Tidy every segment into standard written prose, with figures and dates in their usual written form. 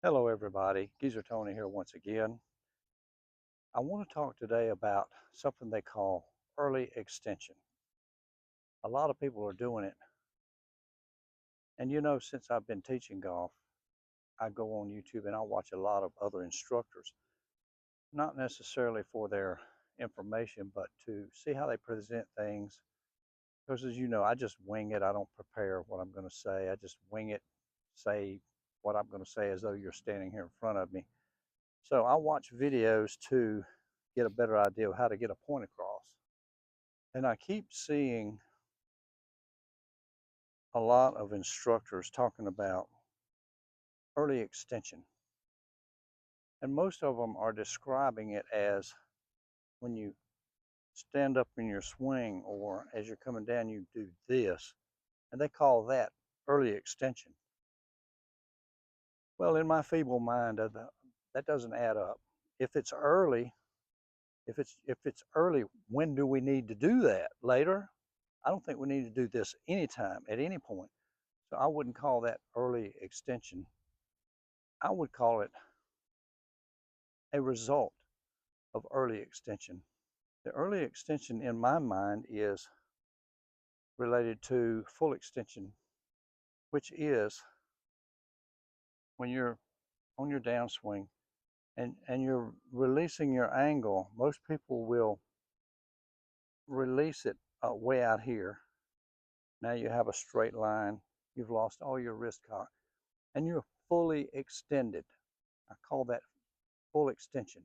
Hello everybody, Geezer Tony here once again. I want to talk today about something they call early extension. A lot of people are doing it. And since I've been teaching golf, I go on YouTube and I watch a lot of other instructors, not necessarily for their information, but to see how they present things. Because as you know, I just wing it. I don't prepare what I'm going to say. I just wing it, say what I'm going to say as though you're standing here in front of me. So I watch videos to get a better idea of how to get a point across. And I keep seeing a lot of instructors talking about early extension. And most of them are describing it as when you stand up in your swing or as you're coming down, you do this. And they call that early extension. Well, in my feeble mind, that doesn't add up. If it's early, if it's early, when do we need to do that? Later? I don't think we need to do this anytime, at any point. So I wouldn't call that early extension. I would call it a result of early extension. The early extension in my mind is related to full extension, which is when you're on your downswing and you're releasing your angle. Most people will release it way out here. Now you have a straight line. You've lost all your wrist cock and you're fully extended. I call that full extension.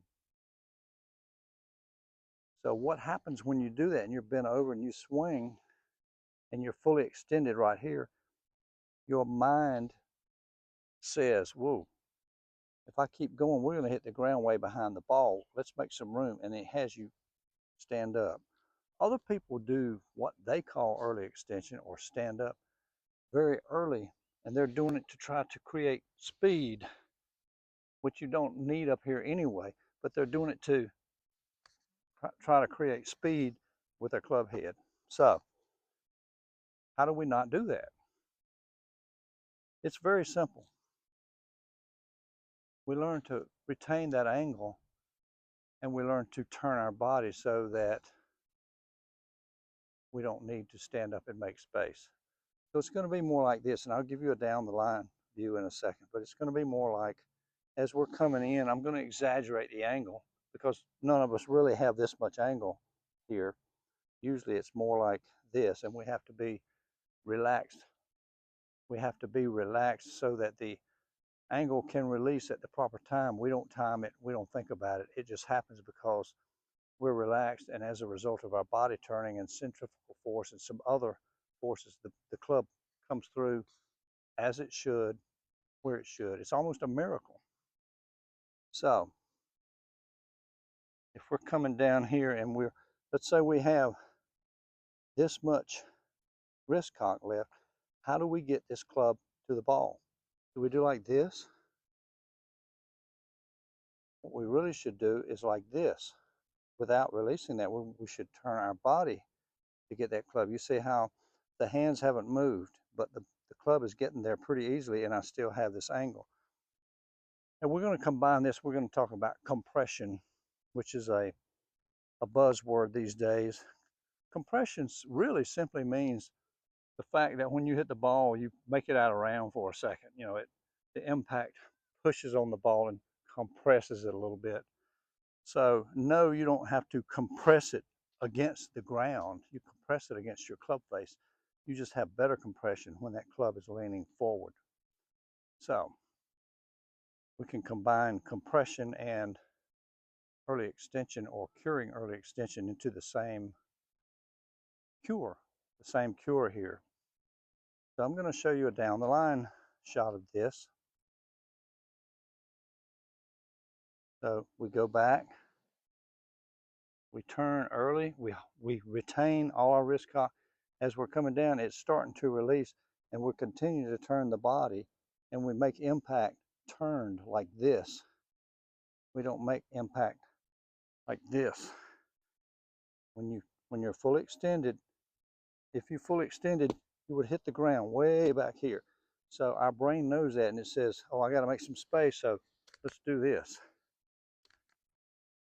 So what happens when you do that and you're bent over and you swing and you're fully extended right here? Your mind says, whoa, if I keep going, we're going to hit the ground way behind the ball. Let's make some room. And it has you stand up. Other people do what they call early extension or stand up very early. And they're doing it to try to create speed, which you don't need up here anyway. But they're doing it to try to create speed with their club head. So how do we not do that? It's very simple. We learn to retain that angle and we learn to turn our body so that we don't need to stand up and make space. So it's going to be more like this, and I'll give you a down the line view in a second, but it's going to be more like as we're coming in, I'm going to exaggerate the angle because none of us really have this much angle here. Usually it's more like this, and we have to be relaxed. We have to be relaxed so that the angle can release at the proper time. We don't time it. We don't think about it. It just happens because we're relaxed, and as a result of our body turning and centrifugal force and some other forces, the club comes through as it should, where it should. It's almost a miracle. So if we're coming down here and let's say we have this much wrist cock left, how do we get this club to the ball? Do we do like this? What we really should do is like this. Without releasing that, we should turn our body to get that club. You see how the hands haven't moved, but the club is getting there pretty easily, and I still have this angle. And we're going to combine this. We're going to talk about compression, which is a buzzword these days. Compression really simply means the fact that when you hit the ball, you make it out around for a second. The impact pushes on the ball and compresses it a little bit. So no, you don't have to compress it against the ground. You compress it against your club face. You just have better compression when that club is leaning forward. So we can combine compression and early extension or curing early extension into the same cure here. So I'm going to show you a down the line shot of this. So we go back, we turn early, we retain all our wrist cock. As we're coming down, it's starting to release, and we're continuing to turn the body, and we make impact turned like this. We don't make impact like this. When you're fully extended, if you fully extended, you would hit the ground way back here. So our brain knows that, and it says, oh, I got to make some space, so let's do this.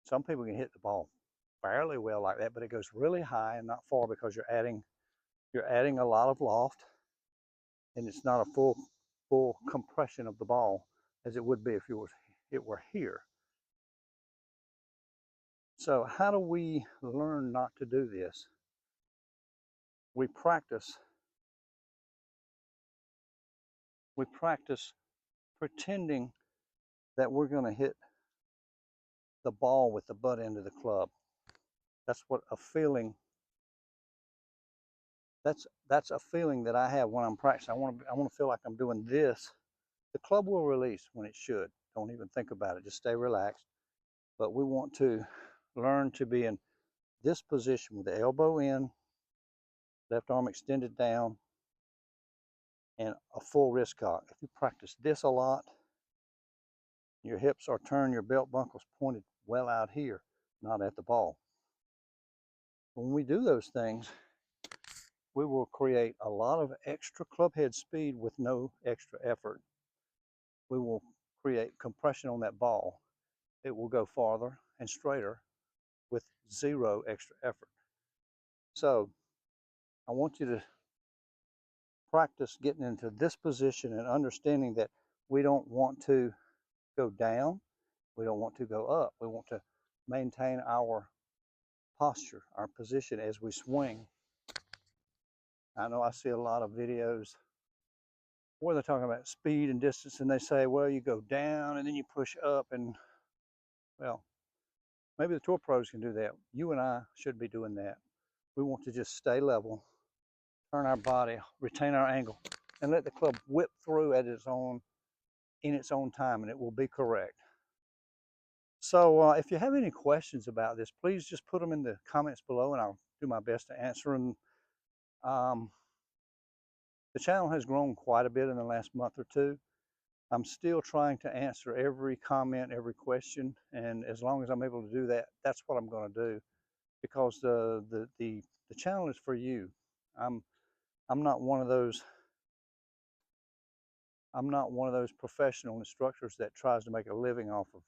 Some people can hit the ball fairly well like that, but it goes really high and not far because you're adding a lot of loft, and it's not a full compression of the ball as it would be if it were here. So how do we learn not to do this? We practice pretending that we're going to hit the ball with the butt end of the club. That's what a feeling. That's a feeling that I have when I'm practicing. I want to feel like I'm doing this. The club will release when it should. Don't even think about it. Just stay relaxed. But we want to learn to be in this position with the elbow in, left arm extended down, and a full wrist cock. If you practice this a lot, your hips are turned, your belt buckle's pointed well out here, not at the ball. When we do those things, we will create a lot of extra club head speed with no extra effort. We will create compression on that ball. It will go farther and straighter with zero extra effort. So I want you to practice getting into this position and understanding that we don't want to go down. We don't want to go up. We want to maintain our posture, our position as we swing. I know I see a lot of videos where they're talking about speed and distance, and they say, well, you go down and then you push up, and well, maybe the tour pros can do that. You and I should be doing that. We want to just stay level, turn our body, retain our angle, and let the club whip through in its own time, and it will be correct. So if you have any questions about this, please just put them in the comments below, and I'll do my best to answer them. The channel has grown quite a bit in the last month or two. I'm still trying to answer every comment, every question, and as long as I'm able to do that, that's what I'm going to do, because the channel is for you. I'm not one of those professional instructors that tries to make a living off of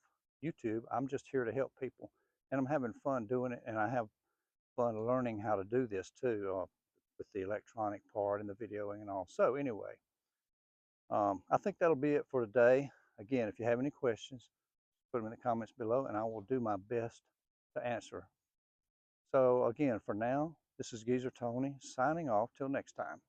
YouTube. I'm just here to help people, and I'm having fun doing it, and I have fun learning how to do this too, with the electronic part and the videoing and all. So anyway, I think that'll be it for today. Again, if you have any questions, put them in the comments below, and I will do my best to answer. So again, for now, this is Geezer Tony signing off till next time.